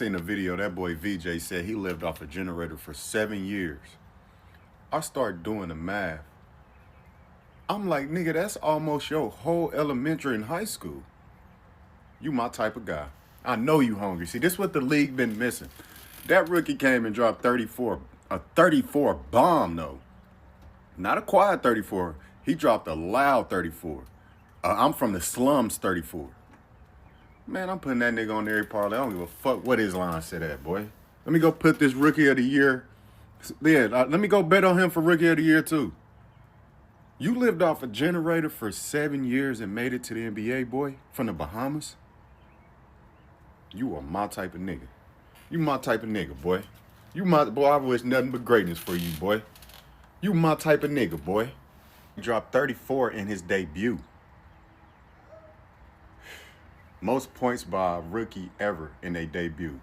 seen a video, that boy VJ said he lived off a generator for 7 years. I started doing the math. I'm like, nigga, that's almost your whole elementary and high school. You my type of guy. I know you hungry. See, this is what the league been missing. That rookie came and dropped 34, a 34 bomb though. Not a quiet 34. He dropped a loud 34. I'm from the slums 34. Man, I'm putting that nigga on every parlay. I don't give a fuck what his line said at, boy. Let me go put this rookie of the year. Yeah, let me go bet on him for rookie of the year too. You lived off a generator for 7 years and made it to the NBA, boy, from the Bahamas. You are my type of nigga. You my type of nigga, boy. You my, boy, I wish nothing but greatness for you, boy. You my type of nigga, boy. He dropped 34 in his debut. Most points by a rookie ever in their debut.